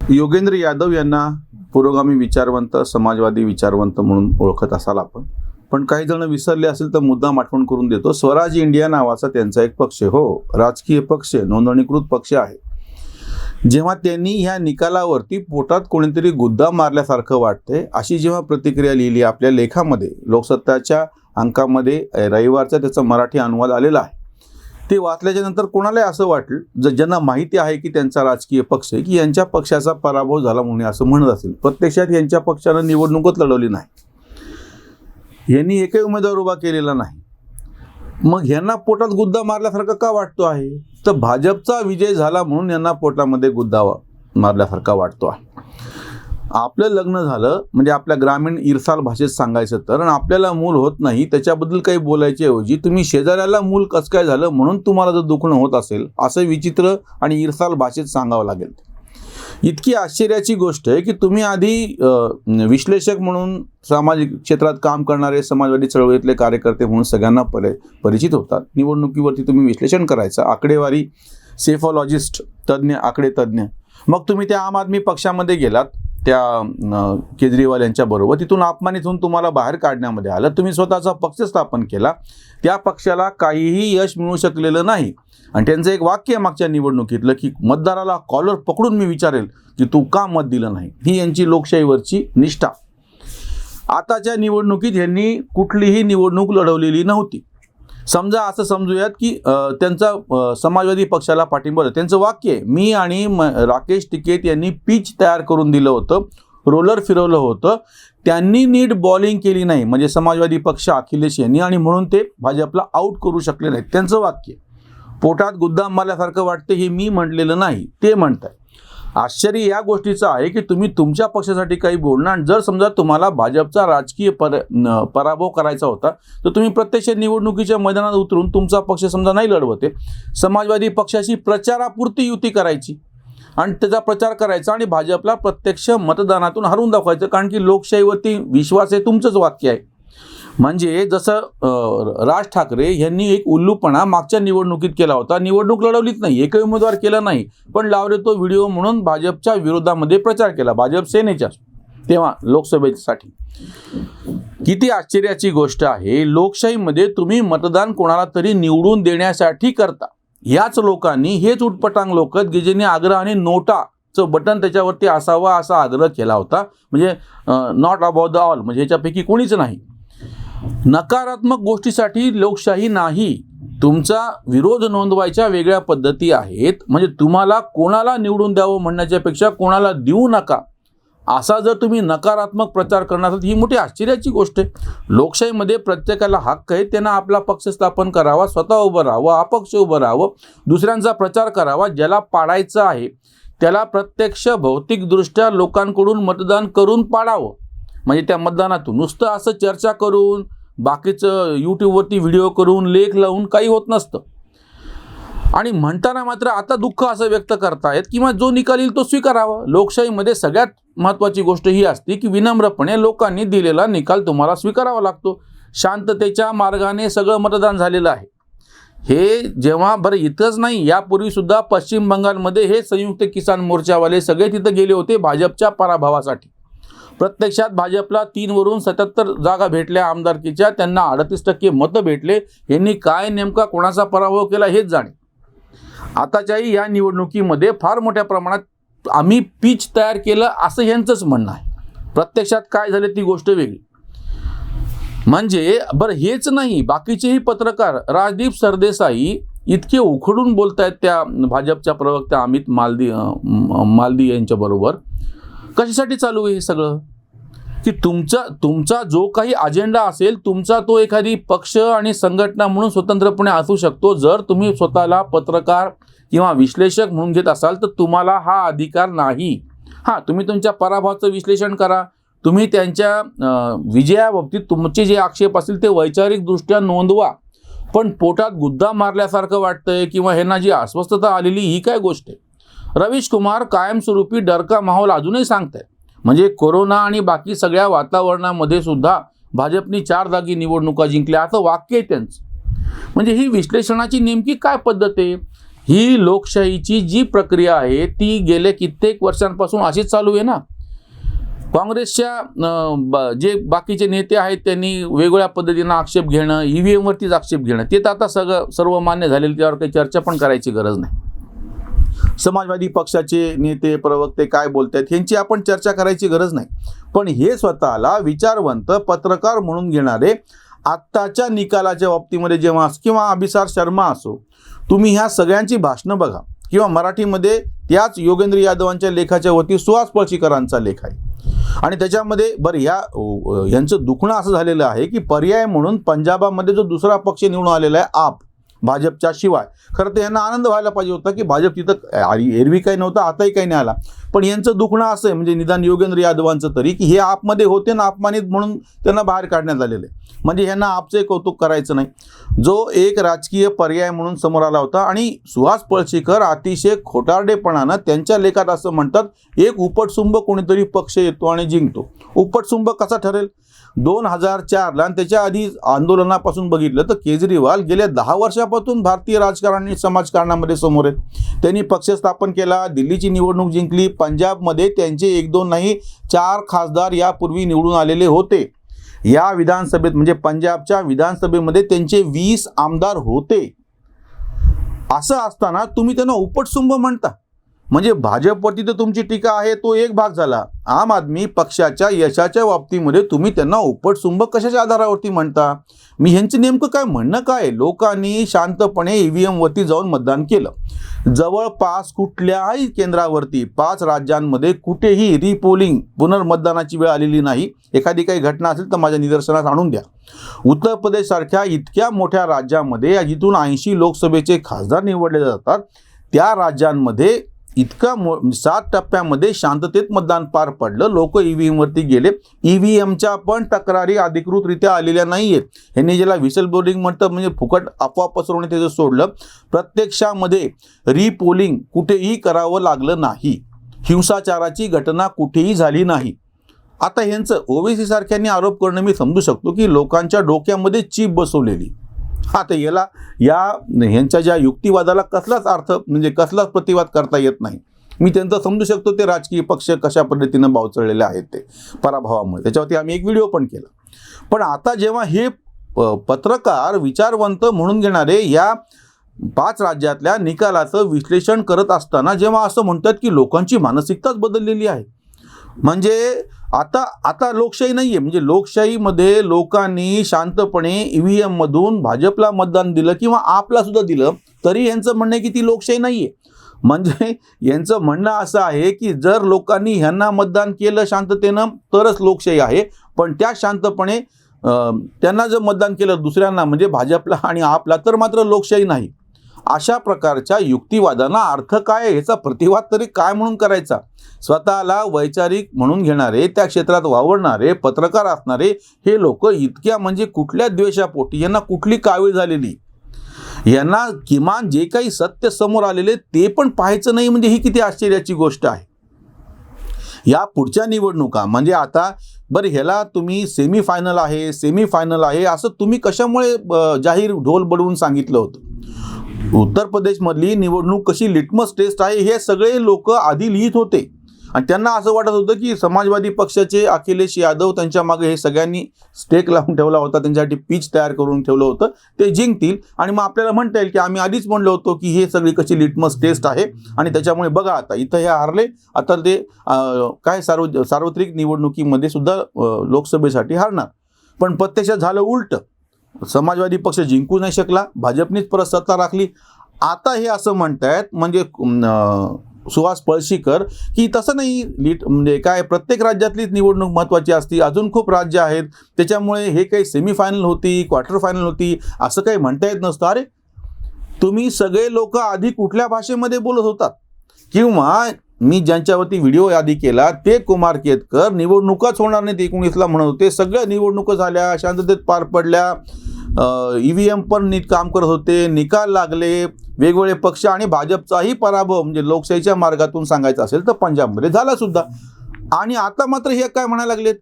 योगेंद्र यादव यांना पुरोगामी विचारवंत, समाजवादी विचारवंत म्हणून ओळखत असाल आपण. पण काही जण विसरले असेल तर मुद्दाम आठवण करून देतो. स्वराज इंडिया नावाचा त्यांचा एक पक्ष, हो राजकीय पक्ष, नोंदणीकृत पक्ष आहे. जेव्हा त्यांनी ह्या निकालावरती पोटात कोणीतरी गुद्दा मारल्यासारखं वाटतंय अशी जेव्हा प्रतिक्रिया लिहिली आपल्या लेखामध्ये, लोकसत्ताच्या अंकामध्ये रविवारचा त्याचा मराठी अनुवाद आलेला आहे, ते वाचल्याच्या नंतर कोणालाही असं वाटलं, ज्यांना माहिती आहे की त्यांचा राजकीय पक्ष आहे, की यांच्या पक्षाचा पराभव झाला म्हणून असं म्हणत असेल. प्रत्यक्षात यांच्या पक्षानं निवडणूकच लढवली नाही, यांनी एकही उमेदवार उभा केलेला नाही. मग यांना पोटात गुद्दा मारल्यासारखं का वाटतो आहे? तर भाजपचा विजय झाला म्हणून यांना पोटामध्ये गुद्दा मारल्यासारखा वाटतो आहे. आपलं लग्न झालं म्हणजे आपल्या ग्रामीण इरसाल भाषेत सांगायचं तर, आणि आपल्याला मूल होत नाही त्याच्याबद्दल काही बोलायच्या ऐवजी तुम्ही शेजाऱ्याला मूल कसं काय झालं म्हणून तुम्हाला जर दुखणं होत असेल असं विचित्र आणि इरसाल भाषेत सांगावं लागेल. इतकी आश्चर्याची गोष्ट आहे की तुम्ही आधी विश्लेषक म्हणून सामाजिक क्षेत्रात काम करणारे समाजवादी चळवळीतले कार्यकर्ते म्हणून सगळ्यांना परिचित होतात. निवडणुकीवरती तुम्ही विश्लेषण करायचं, आकडेवारी, सेफॉलॉजिस्ट तज्ज्ञ, आकडे तज्ज्ञ. मग तुम्ही त्या आम आदमी पक्षामध्ये गेलात त्या केजरीवाल यांच्या बरोबर, तिथून अपमानित होऊन तुम्हाला बाहेर काढण्यामध्ये आलं. तुम्ही स्वतःचा पक्ष स्थापन केला, त्या पक्षाला काहीही यश मिळू शकलेलं नाही. आणि त्यांचं एक वाक्य मागच्या निवडणुकीतलं की मतदाराला कॉलर पकडून मी विचारेल की तू का मत दिलं नाही, ही यांची लोकशाहीवरची निष्ठा. आताच्या निवडणुकीत यांनी कुठलीही निवडणूक लढवलेली नव्हती. समजा असं समजूयात की त्यांचा समाजवादी पक्षाला पाठिंबा, त्यांचं वाक्य आहे, मी आणि राकेश टिकेत यांनी पिच तयार करून दिलं होतं, रोलर फिरवलं होतं, त्यांनी नीट बॉलिंग केली नाही, म्हणजे समाजवादी पक्ष अखिलेश यांनी, आणि म्हणून ते भाजपला आउट करू शकले नाहीत. त्यांचं वाक्य. पोटात गुद्दा मारल्यासारखं वाटतं हे मी म्हटलेलं नाही, ते म्हणताय. आश्चर्य या गोष्टीचं आहे की तुम्ही तुमच्या पक्षासाठी काही बोलणार. जर समजा तुम्हाला भाजपचा राजकीय पराभव करायचा होता तर तुम्ही प्रत्यक्ष निवडणुकीच्या मैदानात उतरून तुमचा पक्ष समजा नाही लढवते, समाजवादी पक्षाशी प्रचारापुरती युती करायची आणि त्याचा प्रचार करायचा आणि भाजपला प्रत्यक्ष मतदानातून हरवून दाखवायचं. कारण की लोकशाहीवरती विश्वास आहे, तुमचंच वाक्य आहे. म्हणजे जसं राज ठाकरे यांनी एक उल्लूपणा मागच्या निवडणुकीत केला होता, निवडणूक लढवलीच नाही, एकही उमेदवार केला नाही, पण लावले तो व्हिडिओ म्हणून भाजपच्या विरोधामध्ये प्रचार केला, भाजप सेनेच्या तेव्हा लोकसभेसाठी. किती आश्चर्याची गोष्ट आहे. लोकशाहीमध्ये तुम्ही मतदान कोणाला तरी निवडून देण्यासाठी करता. याच लोकांनी, हेच उटपटांग लोक ज्यांनी आग्रहाने नोटाचं बटन त्याच्यावरती असावं असा आग्रह केला होता, म्हणजे नॉट अबाउट द ऑल, म्हणजे ह्याच्यापैकी कोणीच नाही. नकारात्मक गोष्टीसाठी लोकशाही नाही. तुमचा विरोध नोंदवायच्या वेगळ्या पद्धती आहेत. म्हणजे तुम्हाला कोणाला निवडून द्यावं म्हणण्याच्या पेक्षा कोणाला देऊ नका असा जर तुम्ही नकारात्मक प्रचार करणार असाल, ही मोठी आश्चर्याची गोष्ट आहे. लोकशाहीमध्ये प्रत्येकाला हक्क आहे, त्यांना आपला पक्ष स्थापन करावा, स्वतः उभं राहावं, अपक्ष उभं राहावं, दुसऱ्यांचा प्रचार करावा. ज्याला पाडायचं आहे त्याला प्रत्यक्ष भौतिकदृष्ट्या लोकांकडून मतदान करून पाडावं. म्हणजे त्या मतदानातून नुसतं असं चर्चा करून, बाकीचं यूट्यूबवरती व्हिडिओ करून, लेख लावून काही होत नसतं. आणि म्हणताना मात्र आता दुःख असं व्यक्त करतायत किंवा जो निकाल येईल तो स्वीकारावा. लोकशाहीमध्ये सगळ्यात महत्त्वाची गोष्ट ही असते की विनम्रपणे लोकांनी दिलेला निकाल तुम्हाला स्वीकारावा लागतो. शांततेच्या मार्गाने सगळं मतदान झालेलं आहे. हे जेव्हा बरं इथंच नाही, यापूर्वीसुद्धा पश्चिम बंगालमध्ये हे संयुक्त किसान मोर्चावाले सगळे तिथं गेले होते भाजपच्या पराभवासाठी. प्रत्यक्षात भाजपला 3 वरून 77 जागा भेटल्या आमदारकीच्या, त्यांना 38% मतं भेटले. यांनी काय नेमका कोणाचा पराभव केला हेच जाणे. आताच्याही या निवडणुकीमध्ये फार मोठ्या प्रमाणात आम्ही पिच तयार केलं असं यांचंच म्हणणं आहे. प्रत्यक्षात काय झाले ती गोष्ट वेगळी. म्हणजे बरं हेच नाही, बाकीचेही पत्रकार, राजदीप सरदेसाई इतके उखडून बोलतायत त्या भाजपच्या प्रवक्त्या अमित मालदी यांच्या बरोबर. कशासाठी चालू आहे हे सगळं? की तुमचा जो काही अजेंडा असेल, तुमचा तो एखादी पक्ष आणि संघटना म्हणून स्वतंत्रपणे असू शकतो. जर तुम्ही स्वतःला पत्रकार किंवा विश्लेषक म्हणून घेत असाल तर तुम्हाला हा अधिकार नाही. हां, तुम्ही तुमच्या पराभवाचं विश्लेषण करा, तुम्ही त्यांच्या विजयाबाबतीत तुमचे जे आक्षेप असतील ते वैचारिकदृष्ट्या नोंदवा. पण पोटात गुद्दा मारल्यासारखं वाटतंय किंवा ह्यांना जी अस्वस्थता आलेली ही काय गोष्ट आहे? रवीश कुमार कायमस्वरूपी डर का माहोल अजूनही सांगताय. म्हणजे कोरोना आणि बाकी सगळ्या वातावरणामध्ये सुद्धा भाजपनी 4 जागी निवडणुका जिंकल्या असं वाक्य आहे त्यांचं. म्हणजे ही विश्लेषणाची नेमकी काय पद्धत आहे? ही लोकशाहीची जी प्रक्रिया आहे ती गेल्या कित्येक वर्षांपासून अशीच चालू आहे ना. काँग्रेसच्या जे बाकीचे नेते आहेत त्यांनी वेगवेगळ्या पद्धतीनं आक्षेप घेणं, EVM वरतीच आक्षेप घेणं, ते तर आता सर्व मान्य झालेले, त्यावर काही चर्चा पण करायची गरज नाही. समाजवादी पक्षाचे नेते प्रवक्ते काय बोलतात ह्यांची आपण चर्चा करायची गरज नाही. पण हे स्वतःला विचारवंत पत्रकार म्हणून घेणारे आत्ताच्या निकालाच्या बाबतीमध्ये जेव्हा किंवा अभिसार शर्मा असो, तुम्ही ह्या सगळ्यांची भाषणं बघा, किंवा मराठीमध्ये त्याच योगेंद्र यादवांच्या लेखाच्या वरती सुहास पळशीकरांचा लेख आहे आणि त्याच्यामध्ये बरं यांचं दुखणं असं झालेलं आहे की पर्याय म्हणून पंजाबामध्ये जो दुसरा पक्ष निवडून आलेला आहे आप, भाजपच्या शिवाय, खरं तर यांना आनंद व्हायला पाहिजे होता की भाजप तिथं एरवी काही नव्हतं, आताही काही नाही आला. पण यांचं दुखणं असं आहे, म्हणजे निदान योगेंद्र यादवांचं तरी, की हे आपमध्ये होते ना अपमानित म्हणून त्यांना बाहेर काढण्यात आलेलं आहे. म्हणजे ह्यांना आपचे कौतुक करायचं नाही. जो एक राजकीय पर्याय म्हणून समोर आला होता आणि सुहास पळशीकर अतिशय खोटारडेपणानं त्यांच्या लेखात असं म्हणतात, एक उपटसुंब कोणीतरी पक्ष येतो आणि जिंकतो. उपटसुंब कसा ठरेल? 2004ला आणि त्याच्या आधी आंदोलनापासून बघितलं तर केजरीवाल गेल्या 10 वर्षापासून भारतीय राजकारण आणि समाजकारणामध्ये समोर आहेत. त्यांनी पक्ष स्थापन केला, दिल्लीची निवडणूक जिंकली, पंजाबमध्ये त्यांचे 1-2 नाही 4 खासदार यापूर्वी निवडून आलेले होते. या विधानसभेत म्हणजे पंजाबच्या विधानसभेमध्ये त्यांचे 20 आमदार होते. असं असताना तुम्ही त्यांना उपटसुंब म्हणता. म्हणजे भाजपवरती तर तुमची टीका आहे तो एक भाग झाला, आम आदमी पक्षाच्या यशाच्या बाबतीमध्ये तुम्ही त्यांना उपटसुंब कशाच्या आधारावरती म्हणता? मी ह्यांचं नेमकं काय म्हणणं काय? लोकांनी शांतपणे EVM वरती जाऊन मतदान केलं. जवळपास कुठल्याही केंद्रावरती 5 राज्यांमध्ये कुठेही रिपोलिंग पुनर्मतदानाची वेळ आलेली नाही. एखादी काही घटना असेल तर माझ्या निदर्शनास आणून द्या. उत्तर प्रदेशसारख्या इतक्या मोठ्या राज्यामध्ये जिथून 80 लोकसभेचे खासदार निवडले जातात, त्या राज्यांमध्ये इतका 7 टप्प्यामध्ये शांततेत मतदान पार पडलं. लोक EVM वरती गेले. EVMच्या पण तक्रारी अधिकृतरित्या आलेल्या नाही आहेत. ह्यांनी ज्याला व्हिसल ब्लोइंग म्हणतात, म्हणजे फुकट अफवा पसरवणे, त्याचं सोडलं. प्रत्यक्षामध्ये रिपोलिंग कुठेही करावं लागलं नाही. हिंसाचाराची घटना कुठेही झाली नाही. आता ह्यांचं OBC सारख्यांनी आरोप करणं मी समजू शकतो की लोकांच्या डोक्यामध्ये चीप बसवलेली. आता ह्यांच्या ज्या युक्तिवादाला कसलाच अर्थ म्हणजे कसलाच प्रतिवाद करता येत नाही. मी त्यांचं समजू शकतो ते राजकीय पक्ष कशा पद्धतीनं बावचळलेले आहेत ते पराभवामुळे. त्याच्यावरती आम्ही एक व्हिडिओ पण केला. पण आता जेव्हा हे पत्रकार विचारवंत म्हणून घेणारे या 5 राज्यातल्या निकालाचं विश्लेषण करत असताना जेव्हा असं म्हणतात की लोकांची मानसिकताच बदललेली आहे, म्हणजे आता लोकशाही नाही आहे. म्हणजे लोकशाहीमध्ये लोकांनी शांतपणे EVM मधून भाजपला मतदान दिलं किंवा आपला सुद्धा दिलं तरी यांचं म्हणणं आहे की ती लोकशाही नाही आहे. म्हणजे यांचं म्हणणं असं आहे की जर लोकांनी ह्यांना मतदान केलं शांततेनं तरच लोकशाही आहे, पण त्या शांतपणे त्यांना जर मतदान केलं दुसऱ्यांना म्हणजे भाजपला आणि आपला तर मात्र लोकशाही नाही. अशा प्रकारच्या युक्तिवादांना अर्थ काय, ह्याचा प्रतिवाद तरी काय म्हणून करायचा? स्वतःला वैचारिक म्हणून घेणारे, त्या क्षेत्रात वावरणारे, पत्रकार असणारे हे लोक इतक्या म्हणजे कुठल्या द्वेषापोटी, यांना कुठली कावीळ झालेली, यांना किमान जे काही सत्य समोर आलेले ते पण पाहायचं नाही, म्हणजे ही किती आश्चर्याची गोष्ट आहे. या पुढच्या निवडणुका म्हणजे आता बरं ह्याला तुम्ही सेमीफायनल आहे असं तुम्ही कशामुळे जाहीर ढोल बडवून सांगितलं होतं? उत्तर प्रदेशमधली निवडणूक कशी लिटमस टेस्ट आहे हे सगळे लोक आधी लिहित होते आणि त्यांना असं वाटत होतं की समाजवादी पक्षाचे अखिलेश यादव त्यांच्या मागे हे सगळ्यांनी स्टेक लावून ठेवला होता, त्यांच्यासाठी पिच तयार करून ठेवलं होतं, ते जिंकतील आणि मग आपल्याला म्हणता येईल की आम्ही आधीच म्हणलो होतो की हे सगळी कशी लिटमस टेस्ट आहे आणि त्याच्यामुळे बघा आता इथं हे हारले, आता ते काय सार्वत्रिक निवडणुकीमध्ये सुद्धा लोकसभेसाठी हारणार. पण प्रत्यक्षात झालं उलटं. समाजवादी पक्ष जिंकू नाही शकला, भाजपनेच परत सत्ता राखली. आता हे असं म्हणतायत म्हणजे सुहास पळशीकर की तसं नाही, म्हणजे काय प्रत्येक राज्यातलीच निवडणूक महत्त्वाची असती, अजून खूप राज्य आहेत, त्याच्यामुळे हे काही सेमीफायनल होती, क्वार्टर फायनल होती असं काही म्हणता येत नसतं. अरे तुम्ही सगळे लोक आधी कुठल्या भाषेमध्ये बोलत होतात? किंवा मी ज्यांच्यावरती व्हिडिओ आधी केला ते कुमार केतकर निवडणुकाच होणार नाहीत 19ला म्हणत होते. सगळ्या निवडणुका झाल्या, शांततेत पार पडल्या, EVM पण नीट काम करत होते, निकाल लागले, वेगवेगळे पक्ष आणि भाजपचाही पराभव म्हणजे लोकशाहीच्या मार्गातून सांगायचं असेल तर पंजाबमध्ये झाला सुद्धा. आणि आता मात्र हे काय म्हणायला लागलेत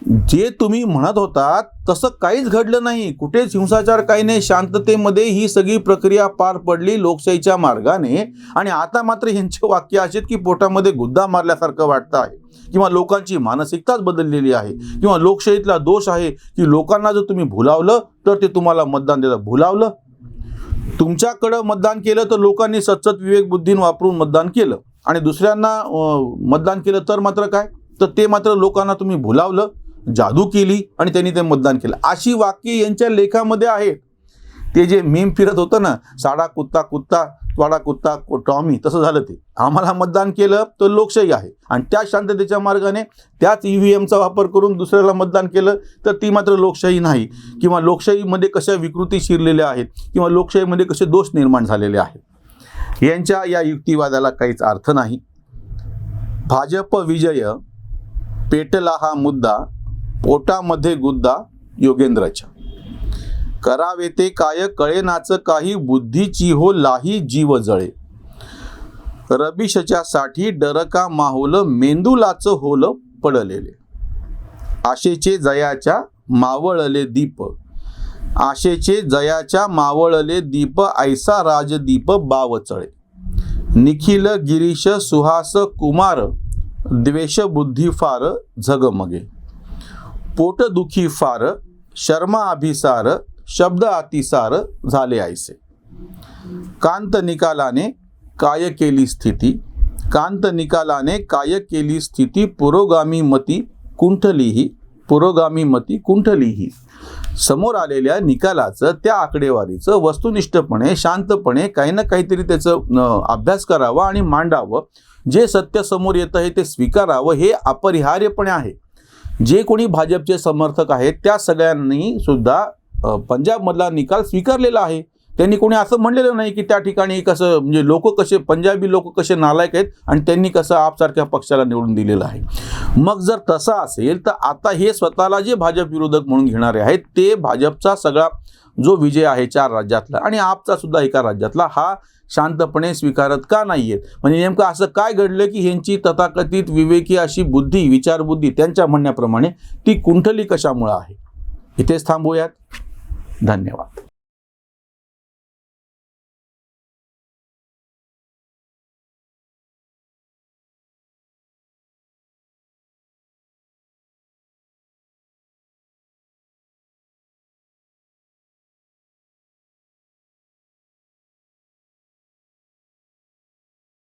जे तुम्ही म्हणत होता तसं काहीच घडलं नाही, कुठेच हिंसाचार काही नाही, शांततेमध्ये ही सगळी प्रक्रिया पार पडली लोकशाहीच्या मार्गाने. आणि आता मात्र यांचे वाक्य असे की पोटामध्ये गुद्दा मारल्यासारखं वाटतं आहे, किंवा लोकांची मानसिकताच बदललेली आहे, किंवा लोकशाहीतला दोष आहे की लोकांना जर तुम्ही भुलावलं तर ते तुम्हाला मतदान देतात. भुलावलं, तुमच्याकडं मतदान केलं तर लोकांनी सतत विवेक बुद्धीन वापरून मतदान केलं, आणि दुसऱ्यांना मतदान केलं तर मात्र काय, तर ते मात्र लोकांना तुम्ही भुलावलं, जादू केली आणि त्यांनी ते मतदान केलं. अशी वाक्य यांच्या लेखामध्ये आहेत. ते जे मीम फिरत होतं ना, साडा कुत्ता कुत्ता वाडा कुत्ता टॉमी, तसं झालं. ते आम्हाला मतदान केलं तर लोकशाही आहे, आणि त्या शांततेच्या मार्गाने त्याच EVMचा वापर करून दुसऱ्याला मतदान केलं तर ती मात्र लोकशाही नाही, किंवा लोकशाहीमध्ये कशा विकृती शिरलेल्या आहेत, किंवा लोकशाहीमध्ये कसे दोष निर्माण झालेले आहेत. यांच्या या युक्तिवादाला काहीच अर्थ नाही. भाजप विजय पेटला हा मुद्दा, पोटामध्ये गुद्दा योगेंद्रच्या. करावे ते काय कळेनाच काही, बुद्धीची हो लाही जीव जळे. रबिशच्या साठी डरका माहोल, मेंदुलाच होल पडलेले. आशेचे जयाच्या मावळले दीप, आशेचे जयाच्या मावळले दीप, ऐसा राजदीप बावचळे. निखिल गिरीश सुहास कुमार, द्वेष बुद्धी फार झगमगे. पोट दुखी फार शर्मा अभिसार, शब्द अतिसार झाले ऐसे. कांत निकालाने काय केली स्थिती, कांत निकालाने काय केली स्थिती, पुरोगामी मती कुंठलीही, पुरोगामी मती कुंठलीही. समोर आलेल्या निकालाचं, त्या आकडेवारीचं वस्तुनिष्ठपणे शांतपणे काही ना काहीतरी त्याचं अभ्यास करावा आणि मांडावं. जे सत्य समोर येतं आहे ते स्वीकारावं, हे अपरिहार्यपणे आहे. जे कोणी भाजपचे समर्थक आहेत त्या सगळ्यांनी सुद्धा पंजाबमधला निकाल स्वीकारलेला आहे. त्यांनी कोणी असं म्हणलेलं नाही की त्या ठिकाणी कसं, म्हणजे लोक कसे, पंजाबी लोक कसे नालायक आहेत आणि त्यांनी कसं आपसारख्या पक्षाला निवडून दिलेलं आहे. मग जर तसं असेल तर आता हे स्वतःला जे भाजप विरोधक म्हणून घेणारे आहेत ते भाजपचा सगळा जो विजय आहे 4 राज्यातला आणि आपचा सुद्धा एका राज्यातला, हा शांतपणे स्वीकारत का नाही आहेत? म्हणजे नेमकं असं काय घडलं की ह्यांची तथाकथित विवेकी अशी बुद्धी, विचारबुद्धी त्यांच्या म्हणण्याप्रमाणे ती कुंठली कशामुळे आहे? इथेच थांबूयात. धन्यवाद.